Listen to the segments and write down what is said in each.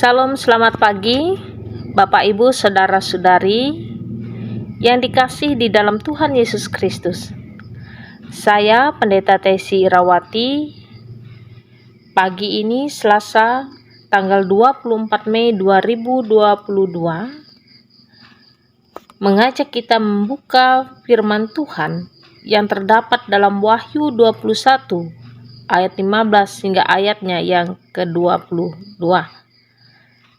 Salam, selamat pagi, Bapak, Ibu, Saudara-saudari yang dikasih di dalam Tuhan Yesus Kristus. Saya Pendeta Tesi Irawati. Pagi ini Selasa, tanggal 24 Mei 2022, mengajak kita membuka firman Tuhan yang terdapat dalam Wahyu 21 ayat 15 hingga ayatnya yang ke-22.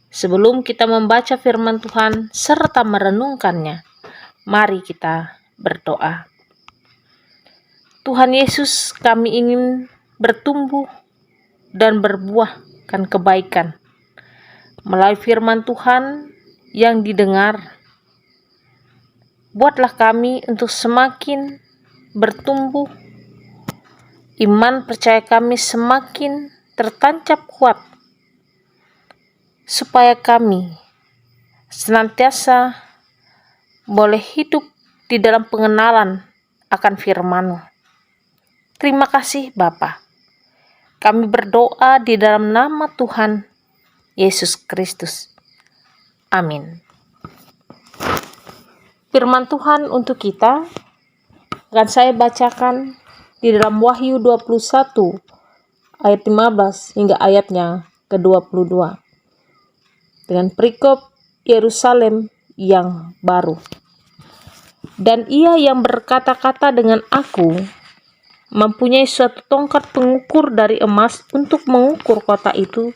Sebelum kita membaca firman Tuhan serta merenungkannya, mari kita berdoa. Tuhan Yesus, kami ingin bertumbuh dan berbuahkan kebaikan melalui firman Tuhan yang didengar. Buatlah kami untuk semakin bertumbuh, iman percaya kami semakin tertancap kuat, supaya kami senantiasa boleh hidup di dalam pengenalan akan firman-Mu. Terima kasih Bapa. Kami berdoa di dalam nama Tuhan Yesus Kristus. Amin. Firman Tuhan untuk kita akan saya bacakan di dalam Wahyu 21 ayat 15 hingga ayatnya ke-22. Dengan perikop Yerusalem yang baru. Dan ia yang berkata-kata dengan aku mempunyai suatu tongkat pengukur dari emas untuk mengukur kota itu,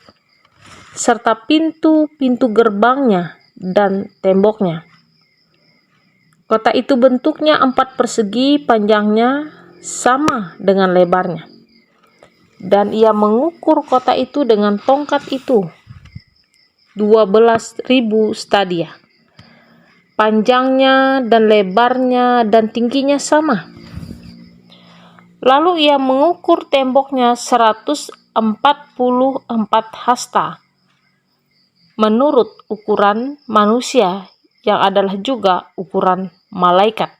serta pintu-pintu gerbangnya dan temboknya. Kota itu bentuknya 4 persegi, panjangnya sama dengan lebarnya. Dan ia mengukur kota itu dengan tongkat itu 12.000 stadia. Panjangnya dan lebarnya dan tingginya sama. Lalu ia mengukur temboknya 144 hasta menurut ukuran manusia yang adalah juga ukuran malaikat.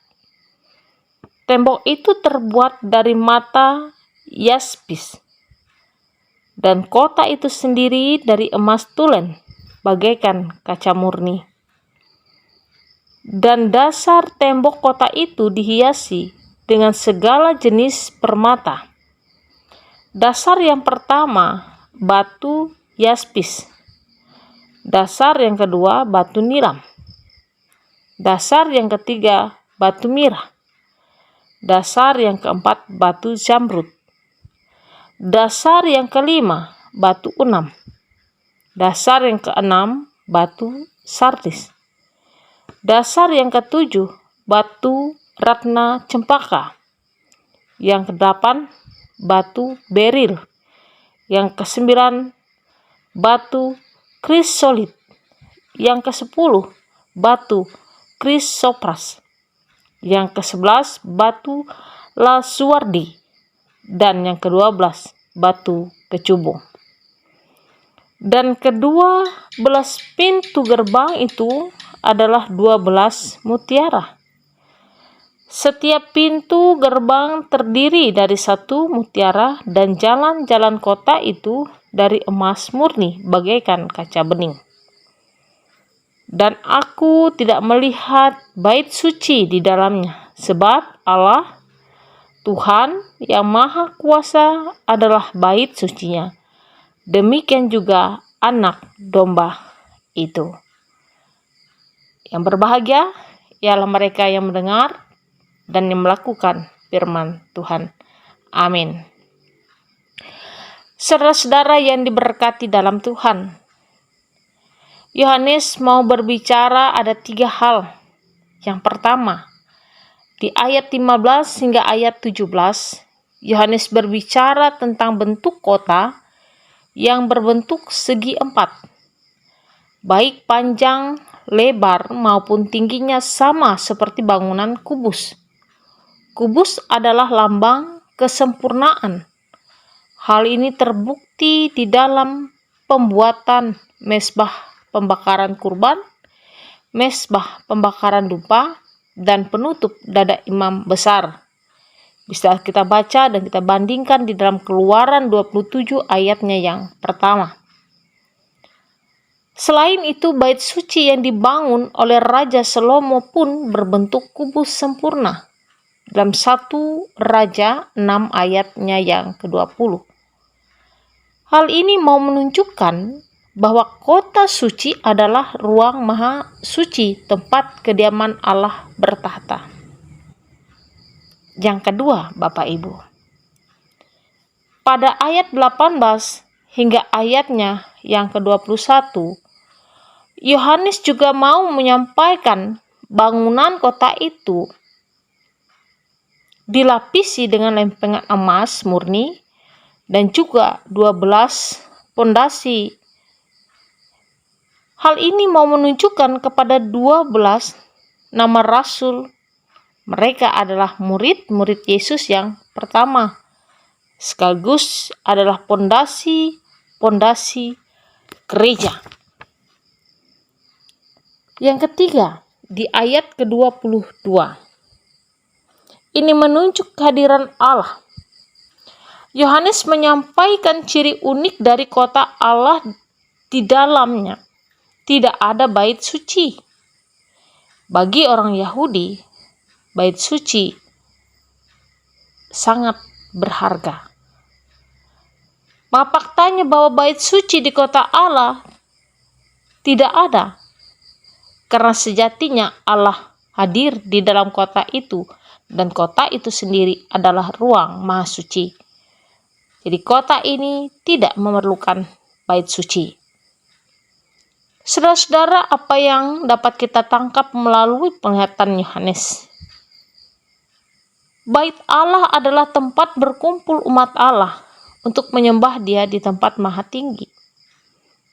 Tembok itu terbuat dari mata yaspis, dan kota itu sendiri dari emas tulen bagaikan kaca murni. Dan dasar tembok kota itu dihiasi dengan segala jenis permata. Dasar yang pertama batu yaspis, dasar yang kedua batu nilam, dasar yang ketiga batu mirah, dasar yang keempat batu zamrud, dasar yang kelima batu unam, dasar yang keenam batu sardis, dasar yang ketujuh batu ratna cempaka, yang kedelapan batu beril, yang kesembilan batu krisolit, yang kesepuluh batu krisopras, yang ke-11 batu lasuardi, dan yang ke-12 batu kecubung. Dan kedua belas pintu gerbang itu adalah 12 mutiara. Setiap pintu gerbang terdiri dari 1 mutiara, dan jalan-jalan kota itu dari emas murni bagaikan kaca bening. Dan aku tidak melihat bait suci di dalamnya, sebab Allah Tuhan yang Maha Kuasa adalah bait sucinya. Demikian juga anak domba itu. Yang berbahagia ialah mereka yang mendengar dan yang melakukan firman Tuhan. Amin. Saudara-saudara yang diberkati dalam Tuhan, Yohanes mau berbicara ada 3 hal. Yang pertama, di ayat 15 hingga ayat 17, Yohanes berbicara tentang bentuk kota yang berbentuk segi 4, baik panjang, lebar maupun tingginya sama seperti bangunan kubus. Kubus adalah lambang kesempurnaan. Hal ini terbukti di dalam pembuatan mezbah pembakaran kurban, mezbah pembakaran dupa, dan penutup dada imam besar. Bisa kita baca dan kita bandingkan di dalam Keluaran 27 ayatnya yang pertama. Selain itu, bait suci yang dibangun oleh Raja Salomo pun berbentuk kubus sempurna. Dalam 1 Raja 6 ayatnya yang ke-20. Hal ini mau menunjukkan bahwa kota suci adalah ruang maha suci, tempat kediaman Allah bertahta. Yang kedua, Bapak Ibu, pada ayat 18 hingga ayatnya yang ke-21, Yohanes juga mau menyampaikan bangunan kota itu dilapisi dengan lempengan emas murni dan juga 12 pondasi. Hal ini mau menunjukkan kepada 12 nama rasul. Mereka adalah murid-murid Yesus yang pertama, sekaligus adalah pondasi gereja. Yang ketiga, di ayat ke-22. Ini menunjuk kehadiran Allah. Yohanes menyampaikan ciri unik dari kota Allah di dalamnya. Tidak ada bait suci. Bagi orang Yahudi, bait suci sangat berharga. Maka faktanya bahwa bait suci di kota Allah tidak ada. Karena sejatinya Allah hadir di dalam kota itu, dan kota itu sendiri adalah ruang maha suci. Jadi kota ini tidak memerlukan bait suci. Saudara-saudara, apa yang dapat kita tangkap melalui penglihatan Yohanes? Bait Allah adalah tempat berkumpul umat Allah untuk menyembah Dia di tempat maha tinggi.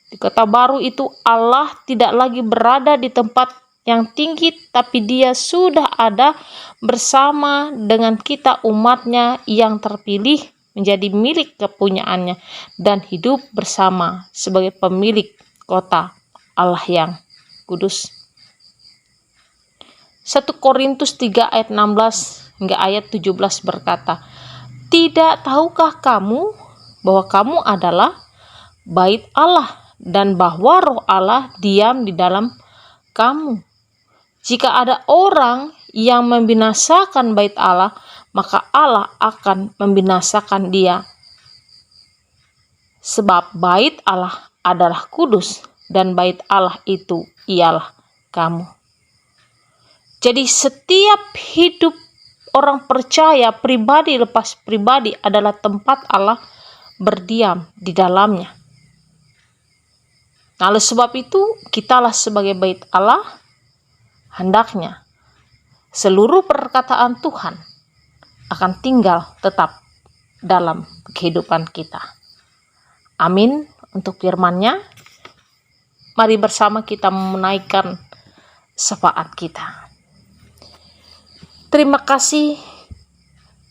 Di kota baru itu Allah tidak lagi berada di tempat yang tinggi, tapi Dia sudah ada bersama dengan kita umatnya yang terpilih menjadi milik kepunyaannya dan hidup bersama sebagai pemilik kota Allah yang kudus. 1 Korintus 3 ayat 16 hingga ayat 17 berkata, "Tidak tahukah kamu bahwa kamu adalah bait Allah dan bahwa Roh Allah diam di dalam kamu? Jika ada orang yang membinasakan bait Allah, maka Allah akan membinasakan dia. Sebab bait Allah adalah kudus, dan bait Allah itu ialah kamu." Jadi setiap hidup orang percaya, pribadi lepas pribadi, adalah tempat Allah berdiam di dalamnya. Nah, oleh sebab itu, kitalah sebagai bait Allah, hendaknya seluruh perkataan Tuhan akan tinggal tetap dalam kehidupan kita. Amin untuk firman-Nya. Mari bersama kita menaikkan syafaat kita. Terima kasih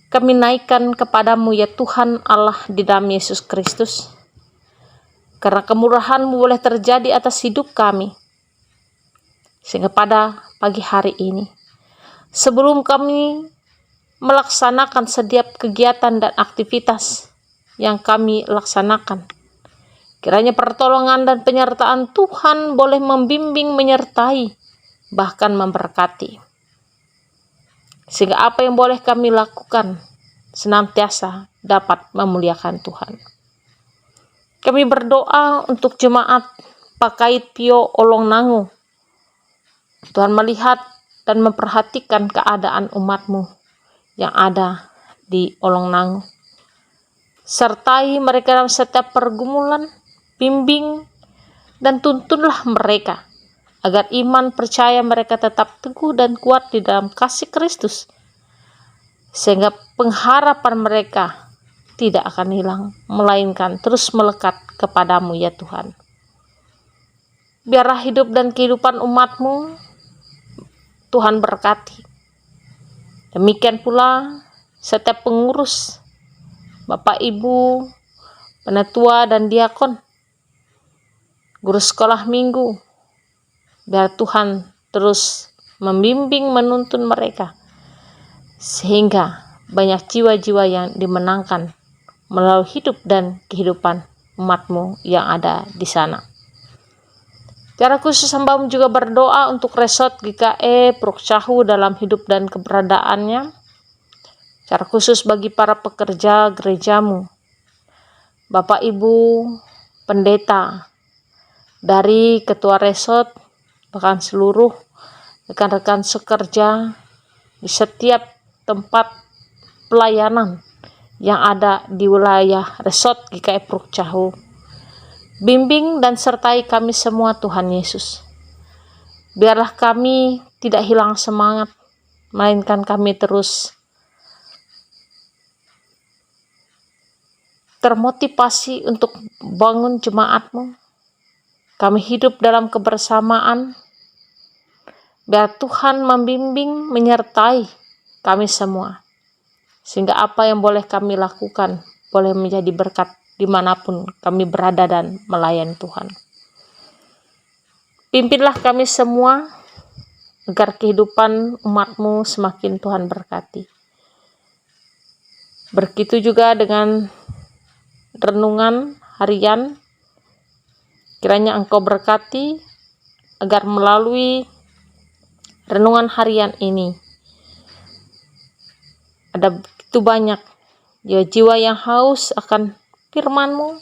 kami naikkan kepadamu ya Tuhan Allah di dalam Yesus Kristus. Karena kemurahan-Mu boleh terjadi atas hidup kami. Sehingga pada pagi hari ini, sebelum kami melaksanakan setiap kegiatan dan aktivitas yang kami laksanakan, kiranya pertolongan dan penyertaan Tuhan boleh membimbing, menyertai, bahkan memberkati. Sehingga apa yang boleh kami lakukan senantiasa dapat memuliakan Tuhan. Kami berdoa untuk jemaat Pakait Pio Olongnango. Tuhan melihat dan memperhatikan keadaan umat-Mu yang ada di Olongnango. Sertai mereka dalam setiap pergumulan, bimbing, dan tuntunlah mereka agar iman percaya mereka tetap teguh dan kuat di dalam kasih Kristus, sehingga pengharapan mereka tidak akan hilang, melainkan terus melekat kepadamu ya Tuhan. Biarlah hidup dan kehidupan umat-Mu Tuhan berkati. Demikian pula setiap pengurus, Bapak Ibu, penatua dan diakon, guru sekolah minggu, biar Tuhan terus membimbing, menuntun mereka, sehingga banyak jiwa-jiwa yang dimenangkan melalui hidup dan kehidupan umat-Mu yang ada di sana. Cara khusus hamba-Mu juga berdoa untuk Resort GKE Puruk Cahu dalam hidup dan keberadaannya. Cara khusus bagi para pekerja gereja-Mu, Bapak Ibu pendeta, dari ketua resort, bahkan seluruh rekan-rekan sekerja di setiap tempat pelayanan yang ada di wilayah Resort GKE Puruk Cahu. Bimbing dan sertai kami semua Tuhan Yesus. Biarlah kami tidak hilang semangat, melainkan kami terus termotivasi untuk bangun jemaat-Mu. Kami hidup dalam kebersamaan. Biar Tuhan membimbing, menyertai kami semua. Sehingga apa yang boleh kami lakukan, boleh menjadi berkat dimanapun kami berada dan melayani Tuhan. Pimpinlah kami semua, agar kehidupan umat-Mu semakin Tuhan berkati. Begitu juga dengan renungan harian, kiranya Engkau berkati, agar melalui renungan harian ini, ada begitu banyak jiwa-jiwa yang haus akan firman-Mu.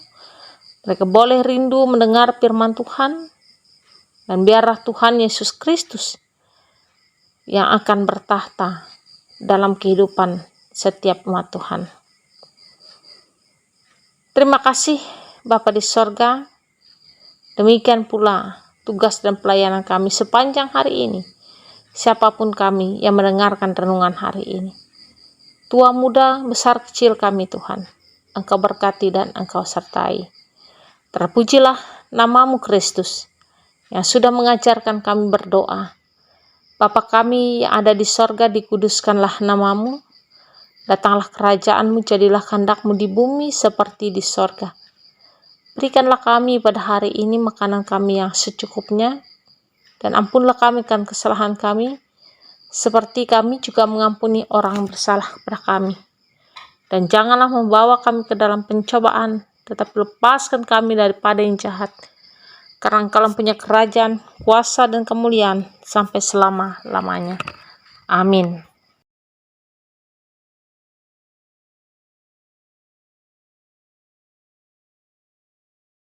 Mereka boleh rindu mendengar firman Tuhan, dan biarlah Tuhan Yesus Kristus yang akan bertahta dalam kehidupan setiap umat Tuhan. Terima kasih Bapa di sorga. Demikian pula tugas dan pelayanan kami sepanjang hari ini. Siapapun kami yang mendengarkan renungan hari ini, tua muda besar kecil kami Tuhan, Engkau berkati dan Engkau sertai. Terpujilah nama-Mu Kristus yang sudah mengajarkan kami berdoa. Bapa kami yang ada di sorga, dikuduskanlah nama-Mu. Datanglah kerajaan-Mu, jadilah kehendak-Mu di bumi seperti di sorga. Berikanlah kami pada hari ini makanan kami yang secukupnya, dan ampunlah kami akan kesalahan kami, seperti kami juga mengampuni orang yang bersalah kepada kami. Dan janganlah membawa kami ke dalam pencobaan, tetapi lepaskan kami daripada yang jahat. Karena Engkau punya kerajaan, kuasa, dan kemuliaan sampai selama-lamanya. Amin.